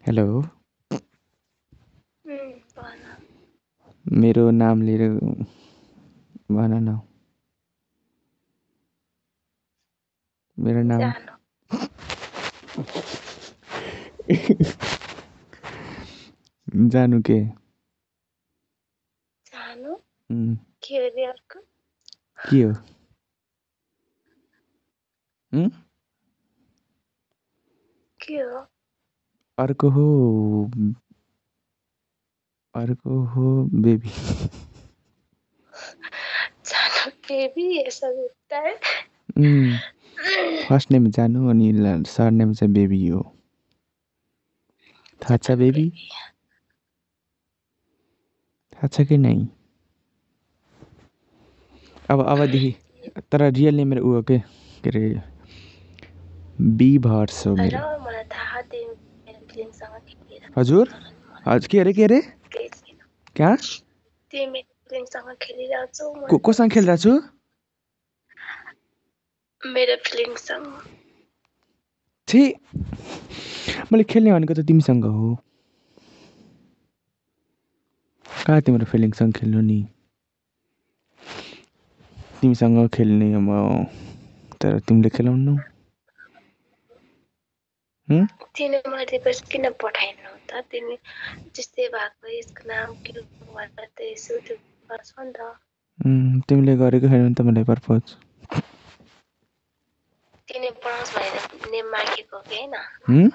Hello भन मेरो नाम लिएर भन न मेरो नाम जानु जानु के जानु उम्, के अरे अर्को के हो उम्? के हो अर्को हो बेबी जानु बेबी ऐसा होता है फर्स्ट नेम जानु अनि सर नेम चाहिँ बेबी हो थाहा छ बेबी थाहा छ कि नै अबदेखि तर रियल नेम मेरो ऊ हो के अरे बिभर्स हो र मेरो मलाई थाहा थियो मेरो फिलिङसँग खेलिरहेको हजुर हजुर के अरे कहाँ तिमी मेरो फिलिङसँग खेलिरहेको छौ कोसँग खेलिरहेको छु मेरो फिलिङसँग छी मैले खेल्ने भनेको त तिमीसँग हो कहाँ तिम्रो फिलिङसँग खेल्नु नि तिमीसँग खेल्ने म तर तिमीले खेलाउनु तिमी मलाई रिक्वेस्ट किन पठाएनौ त तिमी जस्तै भएको यसको नाम के हो भनेर त यसो त्यो गर्छ नि त तिमीले गरेको छैन त मलाई पर्पज तिमीले पढाउँछ भनेर नेम मागेको कि होइन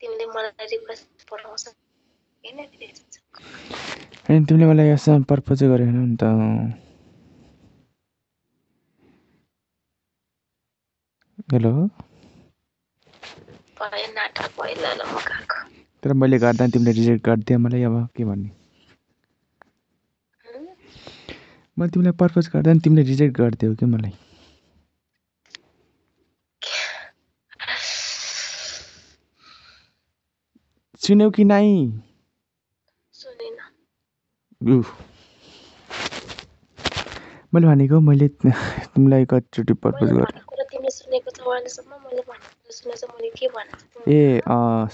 तिमीले मलाई रिक्वेस्ट पठाउँछ होइन अनि तिमीले मलाई यसमा पर्पजै गरेको छैनौ नि त हेलो भयो नाटक भयो ल म गएको तर मैले गर्दा तिमीले रिजेक्ट गरिदियो मलाई अब के भन्ने मैले तिमीलाई पर्पज गर्दा नि तिमीले रिजेक्ट गरिदियौ कि मलाई सुन्यौ कि नाइ सुनिन मैले भनेको मैले तिमीलाई कतिचोटि पर्पज मैले गरेँ भनेको कुरा तिमीले सुनेको छ अहिलेसम्म मैले भनेको सुनेको छ मैले के भनेको ए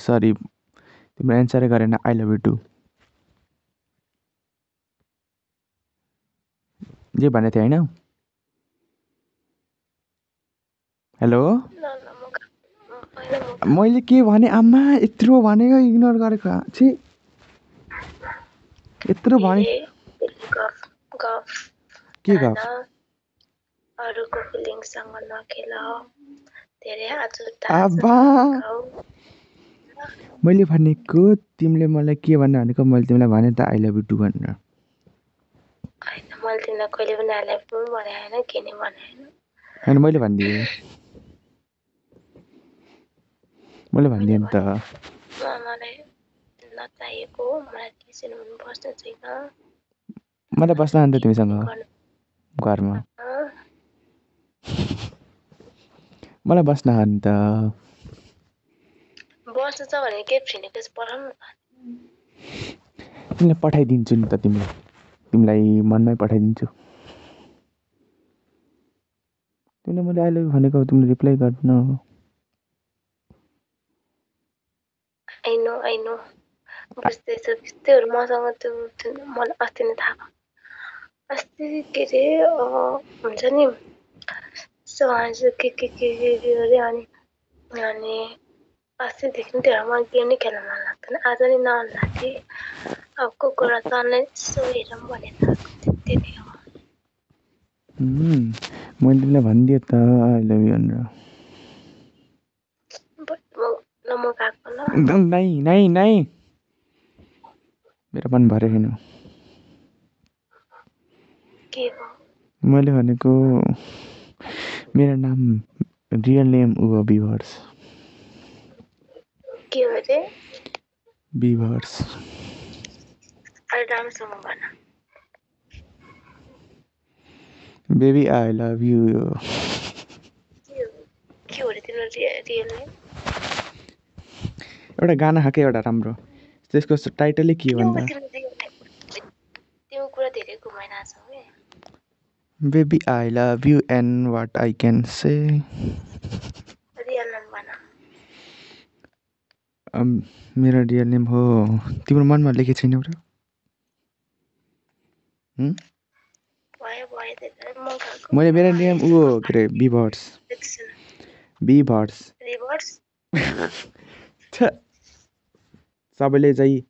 सरी तिम्रो एन्सरै गरेन आई लभ यु टु जे भनेको थिएँ होइन हेलो मैले के भने आमा यत्रो भनेको इग्नोर गरेको छि यत्रो भने के गफ अरूको फिलिङसँग नखेल धेरै आबा मैले भनेको तिमीले मलाई के भन्न भनेको मैले तिमीलाई भने त आई लभ यु टु भनेर होइन मैले तिमीलाई कहिले पनि आई लभ यु भने होइन के नि भने होइन मैले भनिदिएँ मैले भनिदिएँ नि त मलाई नचाहिएको मलाई टेन्सन हुनु बस्नु छैन मलाई बस्न अन्त तिमीसँग घरमा मलाई बस्न अन्त बस्नु छ भने के फ्री रिक्वेस्ट पठाउनु तिमीलाई पठाइदिन्छु नि त तिमीलाई मनमै पठाइदिन्छु तिमीले मैले आई लभ यु भनेको तिमीले रिप्लाई गर्दैन आई नो बुझ्दैछु त्यस्तैहरू मसँग त्यो मलाई अस्ति नै थाहा भयो अस्ति के अरे हुन्छ नि के अरे अनि अस्तिदेखि त्यो मलाई गेम नै खेल्न मन लाग्दैन आज नि नअन्ला थिएँ अब कुकुर तँलाई यसो हेरौँ भनेर आएको त्यति नै हो मैले तिमीलाई भनिदिएँ त आई लभ यु भनेर ल म गएको ल एकदम नाइ मेरो मन भरे छैन के हो मैले भनेको मेरो नाम रियल नेम ऊ हो बिभर्स के हो अरे बिभर्स अरू राम्रोसँग भन बेबी आई लभ यु के हो अरे तिम्रो रियल नेम एउटा गाना खाएकै एउटा राम्रो त्यसको टाइटलै के भन्दा त्यो कुरा धेरै घुमाइरहेको छौ है baby I love you and what I can say real name भन मेरो रियल नेम हो तिम्रो मनमा लेखेको छैन एउटा मैले मेरो नेम ऊ हो के अरे बिभर्स सबैले चाहिँ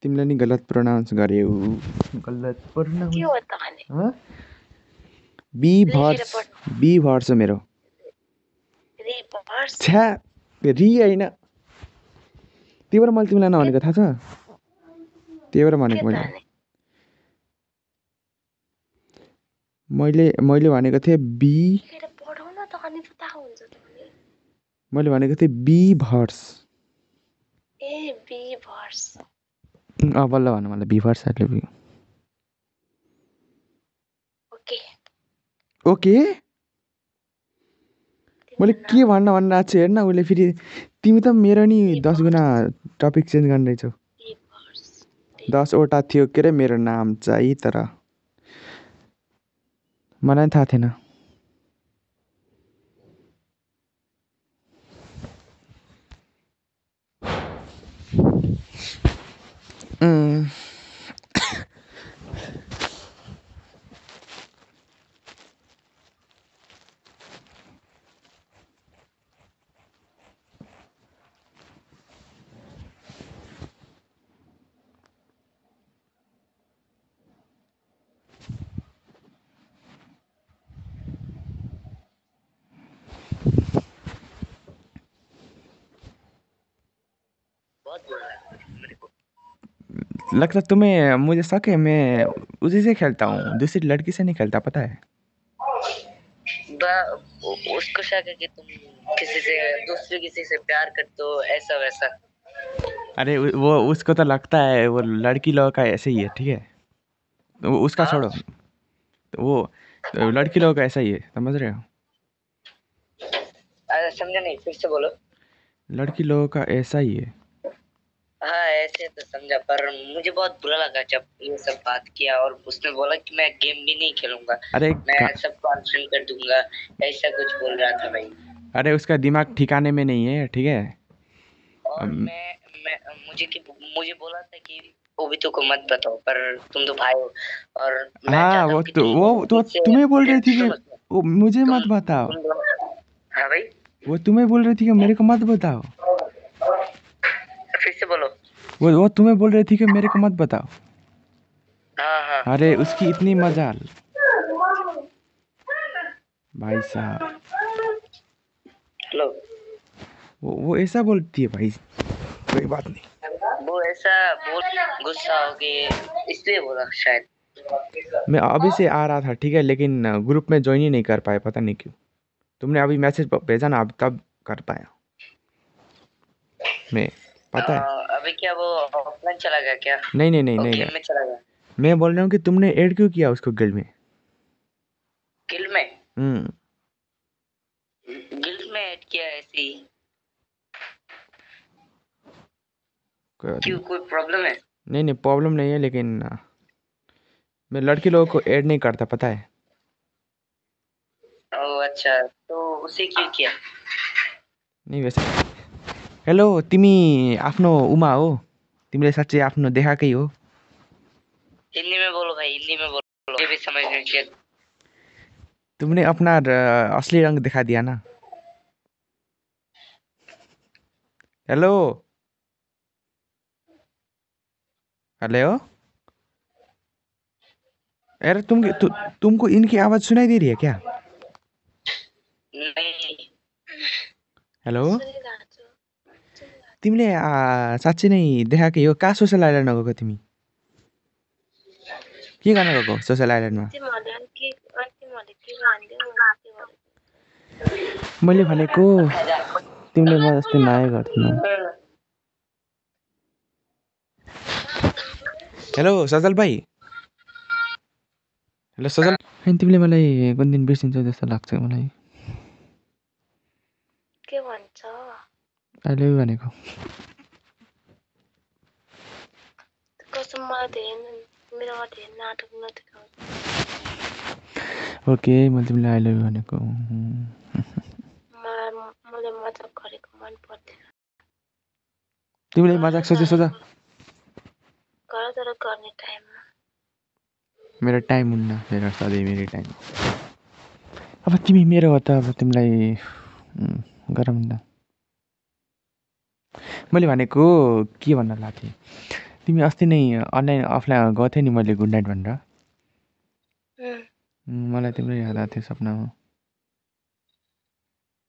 तिमीले नि गलत प्रोनाउन्स गर्यौ गलत प्रोनाउन्स बिभर्स हो मेरो छ्या रि होइन त्यही भएर मैले तिमीलाई नभनेको थाहा छ त्यही भएर भनेको मैले भनेको थिएँ मैले भनेको थिएँ बिभर्स बल्ल भन मलाई बिभर्स ओके मैले के भन्न आएको छु हेर्न उसले फेरि तिमी त मेरो नि 10 गुणा टपिक चेन्ज गर्ने रहेछौ 10 वटा थियो के अरे मेरो नाम चाहिँ तर मलाई थाहा थिएन लगता तुम्हें मुझे शक है मैं उसी से खेलता हूँ दूसरी लड़की से नहीं खेलता पता है उसको शक है कि तुम किसी से प्यार करते हो ऐसा वैसा अरे वो उसको तो लगता है वो लड़की लोगों का ऐसे ही है ठीक है तो वो उसका छोड़ो वो लड़की लोगों का ऐसा ही है समझ रहे हो समझा नहीं फिर से बोलो लड़की लोगों का ऐसा ही है हाँ ऐसे तो समझा पर मुझे बहुत बुरा लगा जब ये सब बात किया और उसने बोला कि मैं गेम भी नहीं खेलूंगा अरे मैं सबको अनफ्रेंड कर दूंगा ऐसा कुछ बोल रहा था भाई अरे उसका दिमाग ठिकाने में नहीं है ठीक है और मुझे बोला था कि ओबितो को मत बताओ पर तुम तो भाई हो और हाँ वो तो तुम्हें बोल रही थी कि वो मुझे मत बताओ हाँ भाई वो तुम्हें बोल रही थी कि मेरे को मत बताओ फिर से बोलो वो तुम्हें बोल रही थी कि मेरे को मत बताओ हाँ अरे उसकी इतनी मजाल भाई साहब लो वो ऐसा बोलती है भाई कोई बात नहीं वो ऐसा बोल गुस्सा हो गई इसलिए बोला शायद मैं अभी से आ रहा था ठीक है लेकिन ग्रुप में ज्वाइन ही नहीं कर पाया पता नहीं क्यों तुमने अभी मैसेज भेजा ना अब तब कर पाया मैं पता है अभी क्या वो ऑफलाइन चला गया क्या नहीं गेम में चला गया मैं बोल रहा हूँ कि तुमने ऐड क्यों किया उसको गिल्ड में गिल्ड में ऐड किया ऐसे ही क्यों कोई प्रॉब्लम है नहीं प्रॉब्लम नहीं है लेकिन मैं लड़के लोगों को ऐड नहीं करता पता है ओह अच्छा तो उसे क्यों किया नहीं वैसे हेलो तिमी आफ्नो उमा हो तिमीले साच्चै आफ्नो देखाकै हो हिंदी में बोलो भाई हिंदी में बोलो ये भी समझ नहीं चाहिए तुमने अपना असली रंग दिखा दिया ना हेलो हेलो अरे तुमको इनकी आवाज सुनाई दे रही है क्या नहीं हेलो तिमीले साँच्चै नै देखाकै हो कहाँ सोसल आइल्यान्ड गएको तिमी के गर्न गएको सोसल आइल्यान्डमा मैले भनेको तिमीले म जस्तै माया गर्थिनौ हेलो सजल भाइ हेलो सजल तिमीले मलाई कुन दिन बिर्सिन्छौ जस्तो लाग्छ मलाई के भन्छ आई लभ यु भनेको कसम मलाई मेरोमा धेरै नाटक नदेखाउँछ ओके मैले तिमीलाई आई लभ यु भनेको मलाई मजाक गरेको मन पर्दैन तिमीले मजाक सोच गर तर गर्ने टाइममा मेरो टाइम हुन्न मेरो सधैँ मेरो टाइम अब तिमी मेरो हो त अब तिमीलाई गरौँ न मैले भनेको के भन्न लाग्थेँ तिमी अस्ति नै अनलाइन अफलाइन गएको थियौ नि मैले गुड नाइट भनेर मलाई तिम्रो याद आएको थियो सपनामा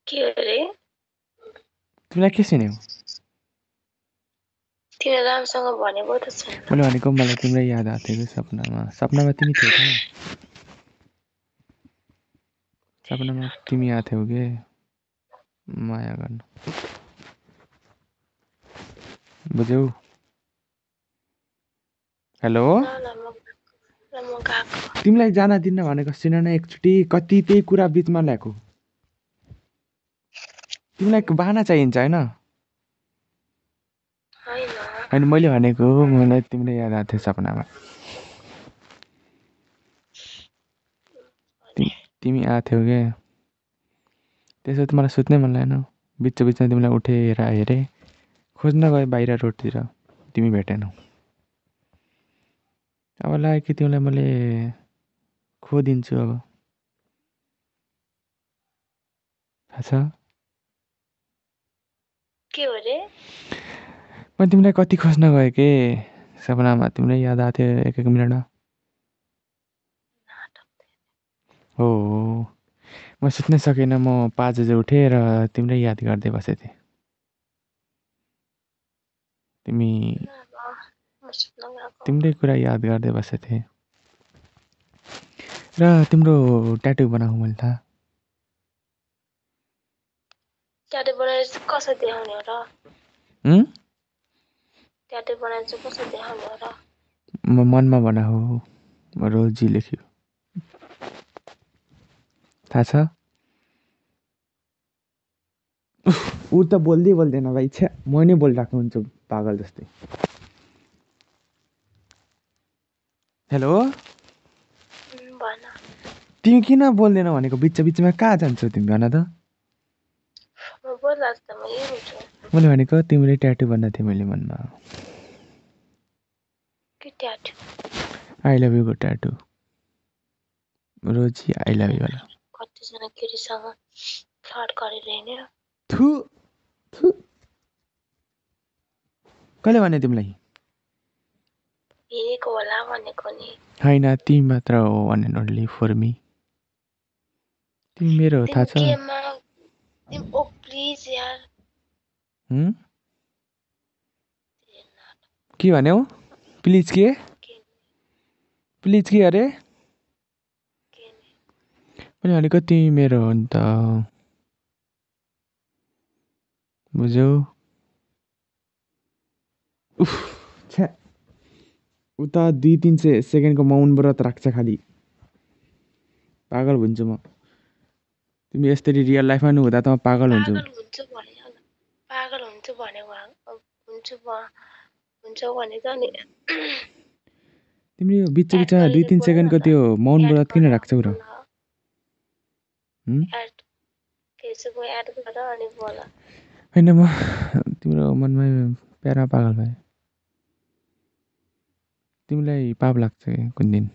के अरे तिमीलाई के सुन्यौ तिमीले राम्रोसँग भनेको त छैन मैले भनेको मलाई तिम्रै याद आएको थियो कि सपनामा तिमी थियौ त सपनामा तिमी आएको थियौ के माया गर्नु बुझ्यौ हेलो ल म गएको तिमीलाई जान दिन्न भनेको सुन न एकचोटि कति त्यही कुरा बिचमा ल्याएको तिमीलाई बहाना चाहिन्छ होइन होइन मैले भनेको मलाई तिमीले याद आएको थियो सपनामा तिमी आएको थियौ के त्यसो त मलाई सुत्नै मन लागेन बिचमा तिमीलाई उठेर हेरेँ खोज्न गएँ बाहिर रोडतिर तिमी भेटेनौ अब लाग्यो कि तिमीलाई मैले खोदिन्छु अब थाहा छ के हो रे म तिमीलाई कति खोज्न गएँ के सपनामा तिमीले याद आएको थियो एक मिनटमा हो म सुत्नै सकिनँ म 5 बजे उठेँ र तिमीले याद गर्दै बसेको थिएँ तिम्रै कुरा याद गर्दै बसेको थिएँ र तिम्रो ट्याटु बनाऊ मैले थाहा ट्याटु बनाएर कसरी देखाउने हो र ट्याटु बनाएर कसरी देखाउने हो र म मनमा बनाऊ रोजी लेख्यो थाहा छ ऊ त बोल्दैन भाइ छ्या म नै बोलिरहेको हुन्छु पागल जस्तै हेलो तिमी किन बोल्दैनौ भनेको बिचमा कहाँ जान्छौ तिमी भन त मैले भनेको तिमीले ट्याटु बन्न थियो मैले मनमा आई लभ यु को tattoo Rosie I love you वाला कतिजना केटीसँग फ्लर्ट गरेर हिँड्यो थु कहिले भने तिमीलाई हिँडेको होला भनेको नि होइन तिमी मात्र हो one and only for me तिमी मेरो हो थाहा छ ओ प्लिज यार के भन्यौ प्लिज के अरे मैले भनेको तिमी मेरो हो नि त बुझ्यौ छ्या उता 2-3 सेकेन्डको मौन व्रत राख्छ खालि पागल हुन्छु म तिमी यस्तरी रियल लाइफमा नि हुँदा त म पागल हुन्छु पागल हुन्छु भने त नि तिमीले बिचमा 2-3 सेकेन्डको त्यो मौन व्रत किन राख्छौ र होइन म तिम्रो मनमा प्यारा पागल भए तिमीलाई पाप लाग्छ कुन दिन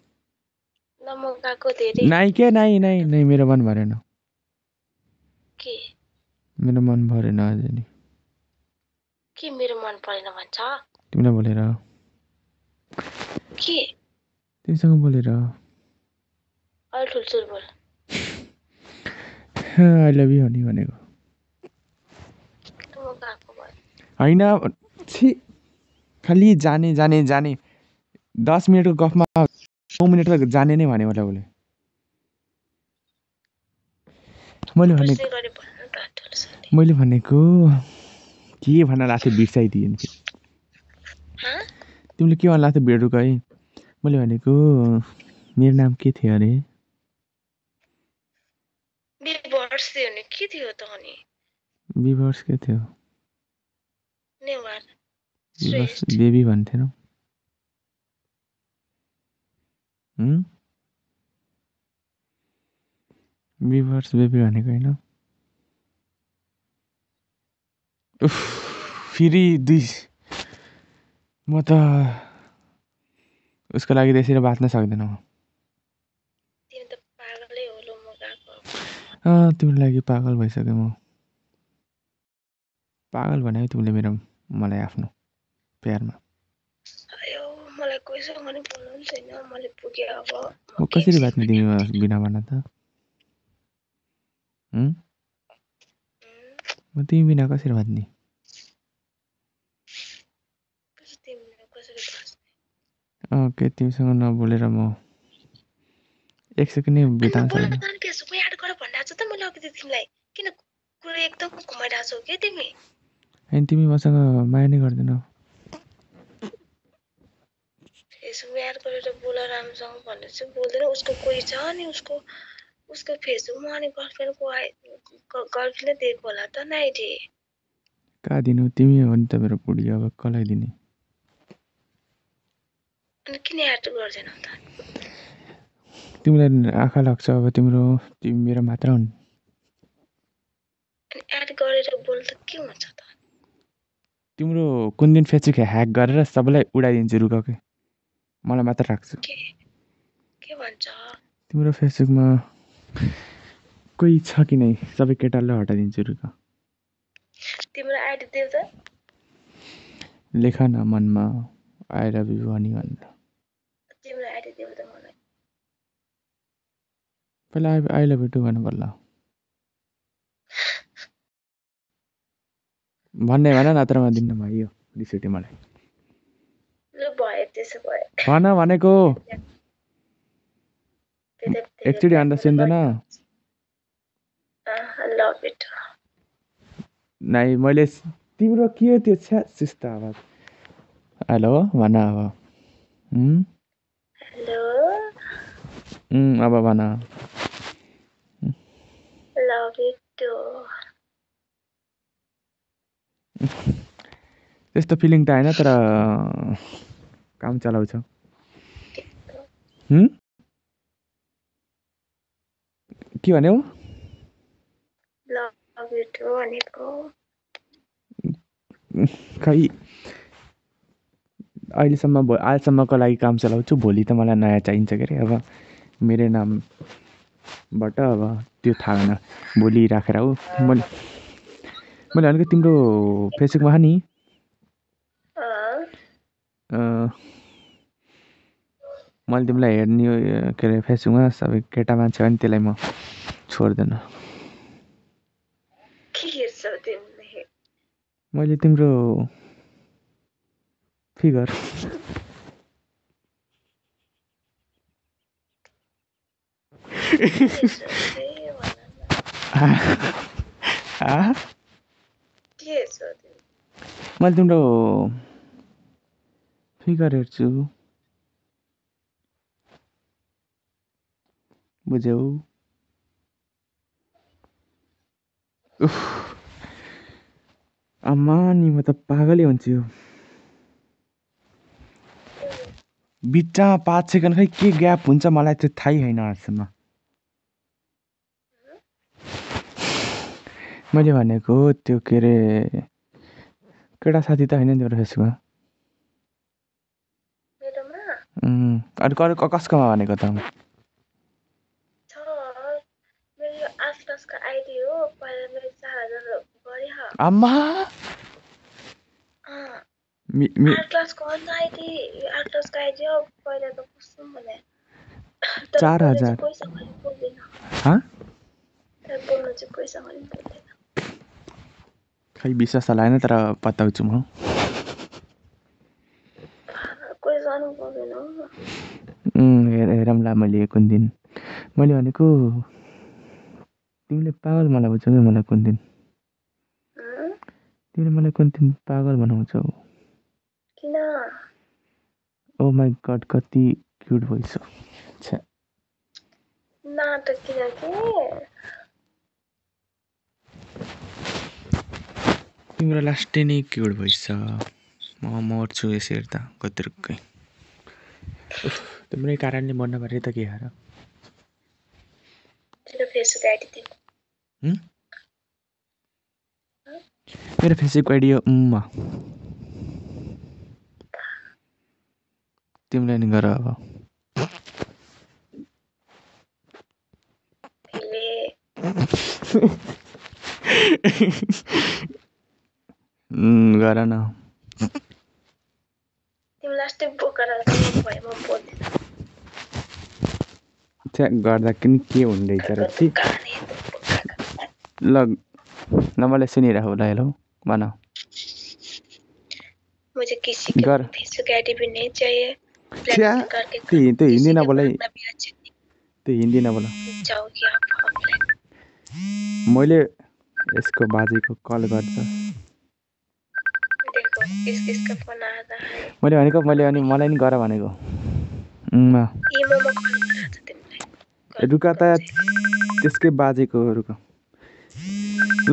नाइ मेरो मन भरेन मेरो मन भरेन अझै नि के मेरो मन परेन भन्छ तिमीलाई बोलेर के तिमीसँग बोलेर ठुल्ठुल बोल आई लभ यु हनी भनेको होइन छि खालि जाने 10 मिनटको गफमा 9 मिनट त जाने नै भने मलाई बोले मैले भनेको के भन्न लाग्थ्यो बिर्साइदिएँ नि तिमीले के भन्न लाग्थ्यो भेडुको है मैले भनेको मेरो नाम के थियो अरे बिभर्स के थियो बेबी भन्थेनौ बिभर्स बेबी भनेको होइन फेरि म त उसको लागि त्यसरी बाँच्न सक्दिनँ म। तिमी त पागलै हो लो म गएको। तिम्रो लागि पागल भइसकेँ म। पागल भने तिमीले मलाई आफ्नो प्यारमा। अयो मलाई कोहीसँग नि बोल्नु पनि छैन, मैले पुगेँ अब। म कसरी बाँच्ने तिमी बिना भन त? म तिमी बिना कसरी बाँच्ने? तिमीले कसरी बाँच्ने? के तिमीसँग नबोलेर म एक सेकेन्ड नै बिताउन बोल्न सक्दिनँ। त फेसबुक याद गर भनिरहेको छु त मैले अघि तिमीलाई। किन कुरो एकदम घुमाइरहेको छौ के तिमी? अनि तिमी मसँग माया नै गर्दैनौ। फेसबुक याद गरेर बोल राम्रोसँग भनेर चाहिँ बोल्दैन। उसको कोही छ अनि उसको फेसबुकमा अनि गर्लफ्रेन्डले दिएको होला त नाइडी। कहाँ दिनु? तिमी हो नि त मेरो बुढी, अब कसलाई दिने? अनि किन याद गर्दैनौ त? तिमीलाई आँखा लाग्छ अब तिमी मेरो मात्र हुन्। अनि याद गरेर बोल्दा के हुन्छ त? तिम्रो कुन दिन फेसबुक ह्याक गरेर सबैलाई उडाइदिन्छु रुक के। मलाई मात्र राख्छु। के भन्छ? तिम्रो फेसबुकमा कोही छ कि नै सबै केटालाई हटाइदिन्छु रुक। तिम्रो आइडी देऊ त। लेख न मनमा आई लभ यु भनी भनेर। तिम्रो आइडी देऊ त मलाई। पहिला आई लभ यु टु भन्नु पर्ला। भन्ने भन नत्र म दिन्न भयो रिस उठ्यो मलाई। लु भयो त्यसो भए। भन भनेको। एकचोटि अन्त सुन्दैन? Love it. नाइ मैले तिम्रो के हो त्यो छ्या सिस्ता आवाज। हेलो भन अब। हेलो अब भन। Love it. त्यस्तो फिलिङ त होइन तर काम चलाउँछ। के भन्यौ? लभ इट भनेको। खै आजसम्मको लागि काम चलाउँछु, भोलि त मलाई नयाँ चाहिन्छ के अरे। अब मेरै नामबाट अब त्यो थाहा भएन, भोलि राखेर हो। मैले भनेको तिम्रो फेसबुकमा नि मैले तिमीलाई हेर्ने के अरे फेसबुकमा सबै केटा मान्छे हो नि, त्यसलाई म छोड्दैन। मैले तिम्रो फिगर मैले तिम्रो फिगर हेर्छु, बुझ्यौ? आम्मा नि म त पागलै हुन्छु। बिचमा 5 सेकेन्ड खै के ग्याप हुन्छ मलाई चाहिँ थाहै छैन आजसम्म। मैले भनेको त्यो के अरे केटा साथी त होइन नि तिम्रो फेसबुकमा? अरू कसकोमा भनेको त? आम्मा क्लासको अन्त आइडी हो पहिला त कस्तो भने 4000 बोल्नु चाहिँ कोहीसँग नि बोल्दैन। खै विश्वास लागेन तर पत्याउँछु म। कोहीसँग नि बोल्दैन। हेरौँला मैले कुन दिन। मैले भनेको तिमीले पागल मलाई बुझ्छौ कि मलाई कुन दिन? तिमीले मलाई कुन दिन पागल बनाउँछौ? किन? ओ माई गड कति क्युट भइस। नाटक किन के? तिम्रो लास्टै नै क्युट भइस। म मर्छु यसो हेर्दा गत्रुक्कै। तिम्रै कारणले मर्न परे त के हर। मेरो फेसबुक आइडी हो तिमीलाई नि गर अब फेरि गर न तिमी लास्टै बोकेर भयो म बोल्दिनँ छ्या गर्दा पनि के हुँदै रहेछ र छि कहानी तुम बोका ल मैले सुनिरहेको ल हेलो भन मुझे किसी के गर फेसबुक आईडी भी नहीं चाहिए छ्या ब्लैकमेल करके त्यो हिन्दी किसी के नबोला मांगना भी अच्छा नहीं त्यो हिन्दी नबोला जाओगे आप ऑफलाइन मैले यसको बाजेको कल गर्छ देखो किस किसका फोन आ रहा है मैले भनेको मैले अनि मलाई नि गर भनेको इमोमा कल गरेको छ तिमीलाई रुका त त्यसकै बाजेको रुक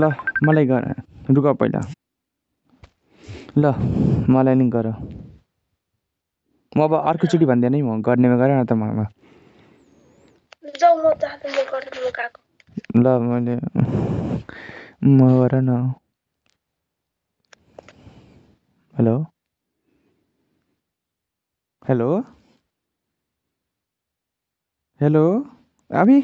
ल मलाई गर रुक पहिला ल मलाई नि गर म अब अर्कोचोटि भन्दैन है म गर्नेमा गर न त म जाऊ म जाँदा म गर्छु म गएको ल मैले म गर न हेलो हेलो हेलो अभी